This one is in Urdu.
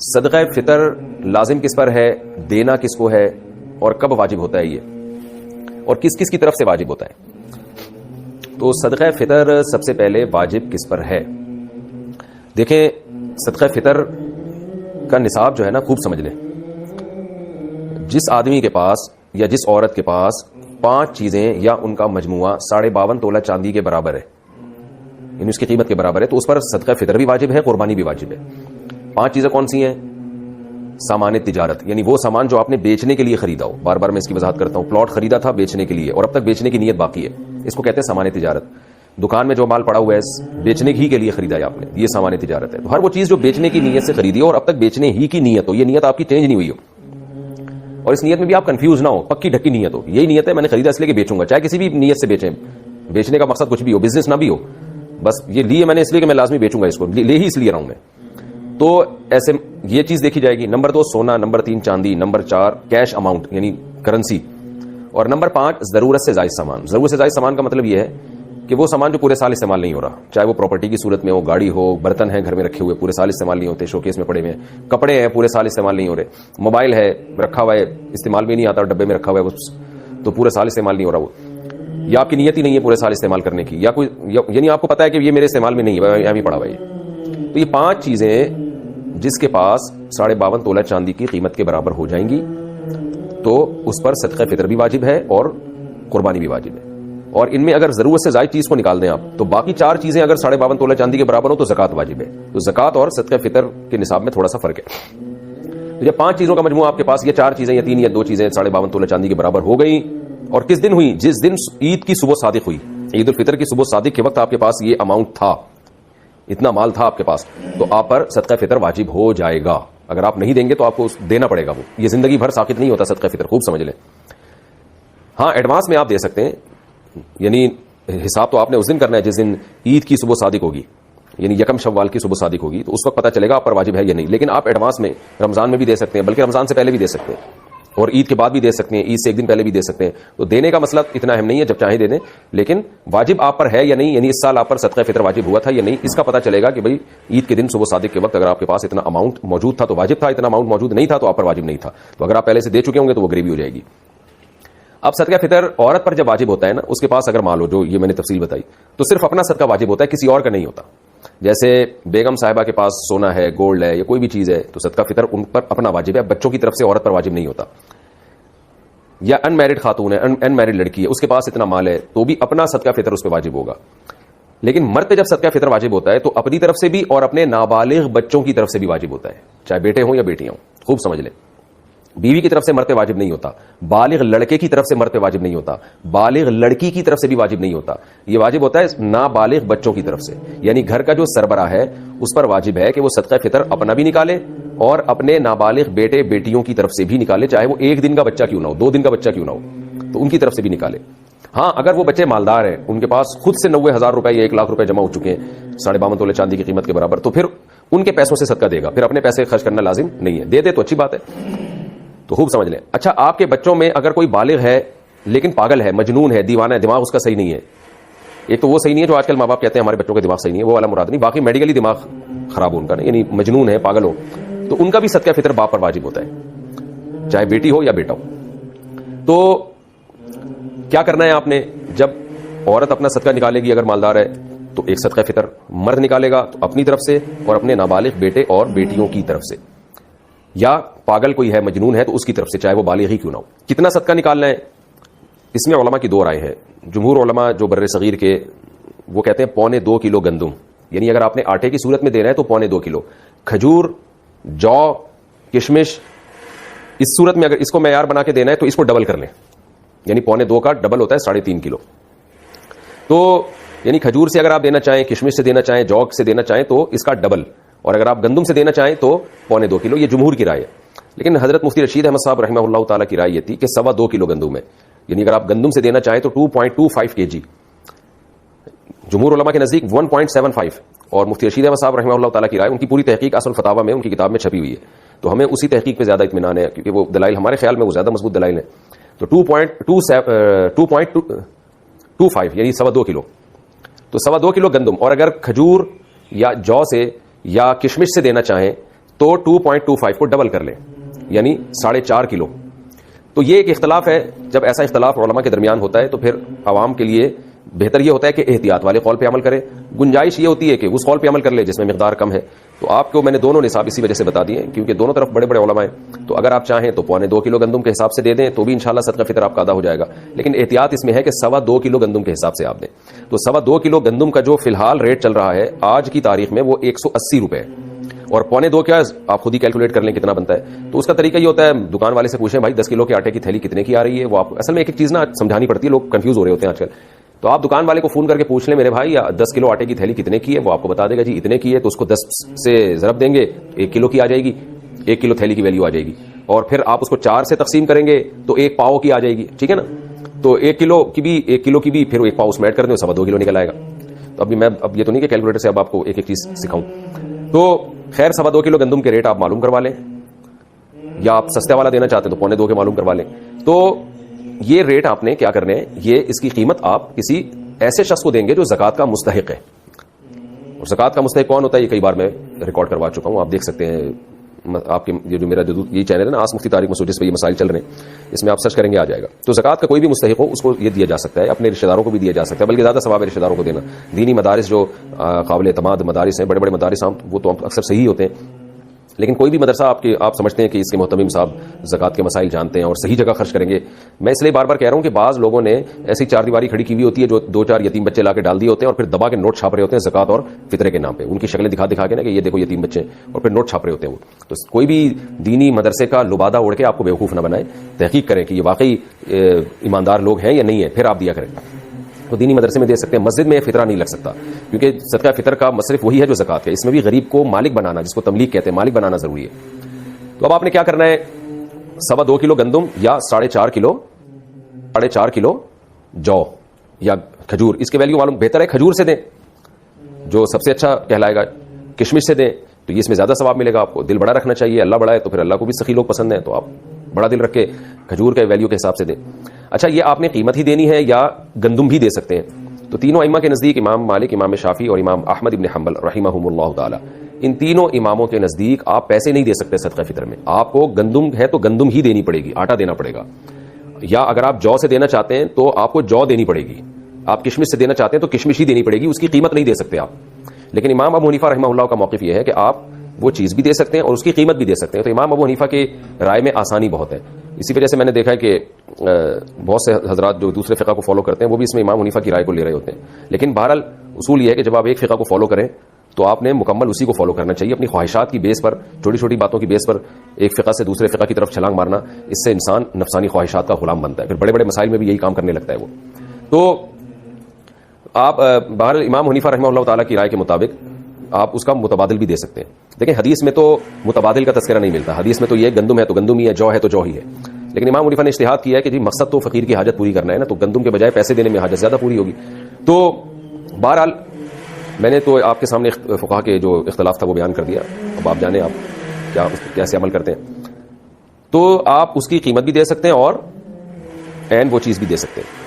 صدقہ فطر لازم کس پر ہے, دینا کس کو ہے, اور کب واجب ہوتا ہے یہ, اور کس کس کی طرف سے واجب ہوتا ہے. تو صدقہ فطر سب سے پہلے واجب کس پر ہے؟ دیکھیں صدقہ فطر کا نصاب جو ہے نا خوب سمجھ لیں. جس آدمی کے پاس یا جس عورت کے پاس 5 چیزیں یا ان کا مجموعہ 52.5 تولہ چاندی کے برابر ہے, یعنی اس کی قیمت کے برابر ہے, تو اس پر صدقہ فطر بھی واجب ہے, قربانی بھی واجب ہے. 5 چیزیں کون سی ہیں؟ سامان تجارت, یعنی وہ سامان جو آپ نے بیچنے کے لیے خریدا ہو. بار بار میں اس کی وضاحت کرتا ہوں. پلاٹ خریدا تھا بیچنے کے لیے اور اب تک بیچنے کی نیت باقی ہے, اس کو کہتے ہیں سامان تجارت. دکان میں جو مال پڑا ہوا ہے بیچنے ہی کے لیے خریدا ہے آپ نے, یہ سامان تجارت ہے. تو ہر وہ چیز جو بیچنے کی نیت سے خریدی ہو اور اب تک بیچنے ہی کی نیت ہو, یہ نیت آپ کی چینج نہیں ہوئی ہو, اور اس نیت میں بھی آپ کنفیوز نہ ہو, پکی ڈھکی نیت ہو. یہی نیت ہے میں نے خریدا اس لیے کہ بیچوں گا, چاہے کسی بھی نیت سے بیچیں, بیچنے کا مقصد کچھ بھی ہو, بزنس نہ بھی ہو, بس یہ لیے میں نے اس لیے کہ میں لازمی بیچوں گا اس کو, لے ہی اس لیے رہا ہوں میں. تو ایسے یہ چیز دیکھی جائے گی. نمبر 2 سونا, نمبر 3 چاندی, نمبر 4 کیش اماؤنٹ یعنی کرنسی, اور نمبر 5 ضرورت سے زائد سامان. ضرورت سے زائد سامان کا مطلب یہ ہے کہ وہ سامان جو پورے سال استعمال نہیں ہو رہا, چاہے وہ پراپرٹی کی صورت میں ہو, گاڑی ہو, برتن ہیں گھر میں رکھے ہوئے پورے سال استعمال نہیں ہوتے, شوکیس میں پڑے ہوئے ہیں, کپڑے ہیں پورے سال استعمال نہیں ہو رہے, موبائل ہے رکھا ہوا ہے استعمال بھی نہیں آتا, ڈبے میں رکھا ہوا ہے تو پورے سال استعمال نہیں ہو رہا وہ, یا آپ کی نیت ہی نہیں ہے پورے سال استعمال کرنے کی, یا کوئی یعنی آپ کو پتا ہے کہ یہ میرے استعمال میں نہیں ہے, یہاں بھی پڑا ہوا ہے. تو یہ 5 چیزیں جس کے پاس 52.5 تولہ چاندی کی قیمت کے برابر ہو جائیں گی تو اس پر صدقہ فطر بھی واجب ہے اور قربانی بھی واجب ہے. اور ان میں اگر ضرورت سے زائد چیز کو نکال دیں آپ تو باقی 4 چیزیں اگر 52.5 تولہ چاندی کے برابر ہو تو زکات واجب ہے. تو زکات اور صدقہ فطر کے نصاب میں تھوڑا سا فرق ہے. جب 5 چیزوں کا مجموعہ آپ کے پاس, یہ 4 چیزیں یا 3 یا 2 چیزیں 52.5 تولہ چاندی کے برابر ہو گئی, اور کس دن ہوئی؟ جس دن عید کی صبح صادق ہوئی, عید الفطر کی صبح صادق کے وقت آپ کے پاس یہ اماؤنٹ تھا, اتنا مال تھا آپ کے پاس, تو آپ پر صدقہ فطر واجب ہو جائے گا. اگر آپ نہیں دیں گے تو آپ کو دینا پڑے گا, وہ یہ زندگی بھر ساقط نہیں ہوتا صدقہ فطر, خوب سمجھ لیں. ہاں ایڈوانس میں آپ دے سکتے ہیں, یعنی حساب تو آپ نے اس دن کرنا ہے جس دن عید کی صبح صادق ہوگی, یعنی 1 شوال کی صبح صادق ہوگی, تو اس وقت پتہ چلے گا آپ پر واجب ہے یا نہیں. لیکن آپ ایڈوانس میں رمضان میں بھی دے سکتے ہیں, بلکہ رمضان سے پہلے بھی دے سکتے ہیں, اور عید کے بعد بھی دے سکتے ہیں, عید سے 1 دن پہلے بھی دے سکتے ہیں. تو دینے کا مسئلہ اتنا اہم نہیں ہے, جب چاہیں دے دیں, لیکن واجب آپ پر ہے یا نہیں, یعنی اس سال آپ پر صدقہ فطر واجب ہوا تھا یا نہیں, اس کا پتہ چلے گا کہ بھئی عید کے دن صبح صادق کے وقت اگر آپ کے پاس اتنا اماؤنٹ موجود تھا تو واجب تھا, اتنا اماؤنٹ موجود نہیں تھا تو آپ پر واجب نہیں تھا. تو اگر آپ پہلے سے دے چکے ہوں گے تو وہ غریبی ہو جائے گی. اب صدقہ فطر عورت پر جب واجب ہوتا ہے نا, اس کے پاس اگر مال ہو, جو یہ میں نے تفصیل بتائی, تو صرف اپنا صدقہ واجب ہوتا ہے, کسی اور کا نہیں ہوتا. جیسے بیگم صاحبہ کے پاس سونا ہے, گولڈ ہے, یا کوئی بھی چیز ہے, تو صدقہ فطر ان پر اپنا واجب ہے, بچوں کی طرف سے عورت پر واجب نہیں ہوتا. یا ان میرڈ خاتون ہے, ان میرڈ لڑکی ہے, اس کے پاس اتنا مال ہے, تو بھی اپنا صدقہ فطر اس پہ واجب ہوگا. لیکن مرد پہ جب صدقہ فطر واجب ہوتا ہے تو اپنی طرف سے بھی اور اپنے نابالغ بچوں کی طرف سے بھی واجب ہوتا ہے, چاہے بیٹے ہوں یا بیٹیاں ہوں. خوب سمجھ لیں, بیوی کی طرف سے مرد پہ واجب نہیں ہوتا, بالغ لڑکے کی طرف سے مرد پہ واجب نہیں ہوتا, بالغ لڑکی کی طرف سے بھی واجب نہیں ہوتا. یہ واجب ہوتا ہے نابالغ بچوں کی طرف سے, یعنی گھر کا جو سربراہ ہے اس پر واجب ہے کہ وہ صدقہ فطر اپنا بھی نکالے اور اپنے نابالغ بیٹے بیٹیوں کی طرف سے بھی نکالے, چاہے وہ 1 دن کا بچہ کیوں نہ ہو, 2 دن کا بچہ کیوں نہ ہو, تو ان کی طرف سے بھی نکالے. ہاں اگر وہ بچے مالدار ہیں, ان کے پاس خود سے 90,000 روپے یا 1 لاکھ روپے جمع ہو چکے ہیں 52.5 تولہ چاندی کی قیمت کے برابر, تو پھر ان کے پیسوں سے صدقہ دے گا, پھر اپنے پیسے خرچ کرنا لازم نہیں ہے. دے دے تو اچھی بات ہے. تو خوب سمجھ لیں. اچھا, آپ کے بچوں میں اگر کوئی بالغ ہے لیکن پاگل ہے, مجنون ہے, دیوانہ ہے, دماغ اس کا صحیح نہیں ہے, ایک تو وہ صحیح نہیں ہے جو آج کل ماں باپ کہتے ہیں ہمارے بچوں کا دماغ صحیح نہیں ہے, وہ والا مراد نہیں, باقی میڈیکلی دماغ خراب ہو ان کا, یعنی مجنون ہے, پاگل ہو, تو ان کا بھی صدقہ فطر باپ پر واجب ہوتا ہے, چاہے بیٹی ہو یا بیٹا ہو. تو کیا کرنا ہے آپ نے, جب عورت اپنا صدقہ نکالے گی اگر مالدار ہے تو ایک صدقہ فطر مرد نکالے گا تو اپنی طرف سے اور اپنے نابالغ بیٹے اور بیٹیوں کی طرف سے, یا پاگل کوئی ہے مجنون ہے تو اس کی طرف سے, چاہے وہ بالغ ہی کیوں نہ ہو. کتنا صدقہ نکالنا ہے, اس میں علماء کی 2 رائے ہیں. جمہور علماء جو بر صغیر کے, وہ کہتے ہیں 1.25 کلو گندم, یعنی اگر آپ نے آٹے کی صورت میں دینا ہے تو 1.25 کلو. کھجور, جو, کشمش, اس صورت میں اگر اس کو معیار بنا کے دینا ہے تو اس کو ڈبل کر لیں, یعنی 1.25 کا ڈبل ہوتا ہے 3.5 کلو. تو یعنی کھجور سے اگر آپ دینا چاہیں, کشمش سے دینا چاہیں, جو سے دینا چاہیں تو اس کا ڈبل, اور اگر آپ گندم سے دینا چاہیں تو 1.25 کلو. یہ جمہور کی رائے ہے. لیکن حضرت مفتی رشید احمد صاحب رحمہ اللہ تعالیٰ کی رائے یہ تھی کہ 2.25 کلو گندم ہے, یعنی اگر آپ گندم سے دینا چاہیں تو 2.25 kg. جمہور علماء کے نزدیک 1.75, اور مفتی رشید احمد صاحب رحمہ اللہ تعالیٰ کی رائے, ان کی پوری تحقیق اصل فتاوی میں ان کی کتاب میں چھپی ہوئی ہے, تو ہمیں اسی تحقیق پہ زیادہ اطمینان ہے, کیونکہ وہ دلائل ہمارے خیال میں وہ زیادہ مضبوط دلائل ہیں. تو 2.25 یعنی 2.25 کلو, تو 2.25 کلو گندم. اور اگر کھجور یا جو سے یا کشمش سے دینا چاہیں تو 2.25 کو ڈبل کر لیں یعنی 4.5 کلو. تو یہ ایک اختلاف ہے. جب ایسا اختلاف علماء کے درمیان ہوتا ہے تو پھر عوام کے لیے بہتر یہ ہوتا ہے کہ احتیاط والے قول پہ عمل کرے. گنجائش یہ ہوتی ہے کہ اس قول پہ عمل کر لے جس میں مقدار کم ہے. تو آپ کو میں نے دونوں نصاب اسی وجہ سے بتا دیے کیونکہ دونوں طرف بڑے بڑے علماء ہیں. تو اگر آپ چاہیں تو 1.25 کلو گندم کے حساب سے دے دیں تو بھی انشاءاللہ صدقہ فطر آپ کا ادا ہو جائے گا. لیکن احتیاط اس میں ہے کہ 2.25 کلو گندم کے حساب سے آپ دیں. تو 2.25 کلو گندم کا جو فی الحال ریٹ چل رہا ہے آج کی تاریخ میں وہ 180 روپے ہے. اور 1.25 کیا آپ خود ہی کیلکولیٹ کر لیں کتنا بنتا ہے. تو اس کا طریقہ یہ ہوتا ہے دکان والے سے پوچھیں بھائی 10 کلو کے آٹے کی تھیلی کتنے کی آ رہی ہے. وہ آپ اصل میں ایک چیز نا سمجھانی پڑتی ہے, لوگ کنفیوز ہو رہے ہوتے ہیں آج کل. تو آپ دکان والے کو فون کر کے پوچھ لیں میرے بھائی 10 کلو آٹے کی تھیلی کتنے کی ہے, وہ آپ کو بتا دے گا جی اتنے کی ہے. تو اس کو 10 سے ضرب دیں گے 1 کلو کی آ جائے گی, 1 کلو تھیلی کی ویلیو آ جائے گی. اور پھر آپ اس کو 4 سے تقسیم کریں گے تو 1 پاؤ کی آ جائے گی. ٹھیک ہے نا. تو 1 کلو کی بھی پھر 1 پاؤ اس میں ایڈ کر دیں 2.25 کلو نکل آئے گا. تو ابھی میں اب یہ تو نہیں کہ کیلکولیٹر سے اب آپ کو ایک ایک چیز سکھاؤں. تو خیر 2.25 کلو گندم کے ریٹ آپ معلوم کروا لیں, یا آپ سستے والا دینا چاہتے ہیں تو 1.25 کے معلوم کروا لیں. تو یہ ریٹ آپ نے کیا کرنے ہیں, یہ اس کی قیمت آپ کسی ایسے شخص کو دیں گے جو زکوٰۃ کا مستحق ہے. اور زکوٰۃ کا مستحق کون ہوتا ہے یہ کئی بار میں ریکارڈ کروا چکا ہوں, آپ دیکھ سکتے ہیں. آپ کے یہ جو میرا یہ چینل ہے نا آس مفتی طارق مسعود جس پہ یہ مسائل چل رہے ہیں اس میں آپ سرچ کریں گے آ جائے گا. تو زکوٰۃ کا کوئی بھی مستحق ہو اس کو یہ دیا جا سکتا ہے, اپنے رشتہ داروں کو بھی دیا جا سکتا ہے, بلکہ زیادہ ثواب ہے رشتہ داروں کو دینا. دینی مدارس جو قابل اعتماد مدارس ہیں, بڑے بڑے مدارس وہ تو اکثر صحیح ہوتے ہیں. لیکن کوئی بھی مدرسہ آپ سمجھتے ہیں کہ اس کے محتمم صاحب زکوٰۃ کے مسائل جانتے ہیں اور صحیح جگہ خرچ کریں گے. میں اس لیے بار بار کہہ رہا ہوں کہ بعض لوگوں نے ایسی 4 دیواری کھڑی کی ہوئی ہوتی ہے جو 2-4 یتیم بچے لا کے ڈال دیے ہوتے ہیں اور پھر دبا کے نوٹ چھاپ رہے ہوتے ہیں زکوٰۃ اور فطرے کے نام پہ, ان کی شکلیں دکھا کے نا کہ یہ دیکھو یتیم بچے, اور پھر نوٹ چھاپ رہے ہوتے ہیں وہ. تو کوئی بھی دینی مدرسے کا لبادہ اوڑھ کے آپ کو بیوقوف نہ بنائے, تحقیق کریں کہ یہ واقعی ایماندار لوگ ہیں یا نہیں ہے, پھر آپ دیا کریں. تو دینی مدرسے میں دے سکتے ہیں, مسجد میں فطرہ نہیں لگ سکتا کیونکہ صدقہ فطر کا مصرف وہی ہے جو زکوٰۃ ہے. اس میں بھی غریب کو مالک بنانا, جس کو تملیغ کہتے ہیں, مالک بنانا ضروری ہے. تو اب آپ نے کیا کرنا ہے, 2.25 کلو گندم یا 4.5 کلو جو یا کھجور, اس کے ویلیو معلوم بہتر ہے کھجور سے دیں جو سب سے اچھا کہلائے گا. کشمش سے دیں تو یہ اس میں زیادہ ثواب ملے گا آپ کو. دل بڑا رکھنا چاہیے, اللہ بڑا ہے تو پھر اللہ کو بھی سخی لوگ پسند ہیں, تو آپ بڑا دل رکھ کے کھجور کے ویلیو کے حساب سے دیں. اچھا یہ آپ نے قیمت ہی دینی ہے یا گندم بھی دے سکتے ہیں. تو تینوں ائمہ کے نزدیک امام مالک, امام شافعی اور امام احمد ابن حنبل رحمہم اللہ تعالی, ان تینوں اماموں کے نزدیک آپ پیسے نہیں دے سکتے صدقہ فطر میں. آپ کو گندم ہے تو گندم ہی دینی پڑے گی, آٹا دینا پڑے گا. یا اگر آپ جو سے دینا چاہتے ہیں تو آپ کو جو دینی پڑے گی. آپ کشمش سے دینا چاہتے ہیں تو کشمش ہی دینی پڑے گی, اس کی قیمت نہیں دے سکتے آپ. لیکن امام ابو حنیفہ رحمہ اللہ کا موقف یہ ہے کہ آپ وہ چیز بھی دے سکتے ہیں اور اس کی قیمت بھی دے سکتے ہیں. تو امام ابو حنیفہ کی رائے میں آسانی بہت ہے. اسی وجہ سے میں نے دیکھا ہے کہ بہت سے حضرات جو دوسرے فقہ کو فالو کرتے ہیں وہ بھی اس میں امام حنیفہ کی رائے کو لے رہے ہوتے ہیں. لیکن بہرحال اصول یہ ہے کہ جب آپ ایک فقہ کو فالو کریں تو آپ نے مکمل اسی کو فالو کرنا چاہیے. اپنی خواہشات کی بیس پر, چھوٹی چھوٹی باتوں کی بیس پر ایک فقہ سے دوسرے فقہ کی طرف چھلانگ مارنا, اس سے انسان نفسانی خواہشات کا غلام بنتا ہے. پھر بڑے بڑے مسائل میں بھی یہی کام کرنے لگتا ہے وہ. تو آپ بہرحال امام حنیفہ رحمہ اللہ تعالیٰ کی رائے کے مطابق آپ اس کا متبادل بھی دے سکتے ہیں. دیکھیں حدیث میں تو متبادل کا تذکرہ نہیں ملتا. حدیث میں تو یہ گندم ہے تو گندم ہی ہے, جو ہے تو جو ہی ہے. لیکن امام حنیفہ نے اجتہاد کیا ہے کہ جی مقصد تو فقیر کی حاجت پوری کرنا ہے نا, تو گندم کے بجائے پیسے دینے میں حاجت زیادہ پوری ہوگی. تو بہرحال میں نے تو آپ کے سامنے فقہا کے جو اختلاف تھا وہ بیان کر دیا. اب آپ جانیں آپ کیسے عمل کرتے ہیں. تو آپ اس کی قیمت بھی دے سکتے ہیں اور این وہ چیز بھی دے سکتے ہیں.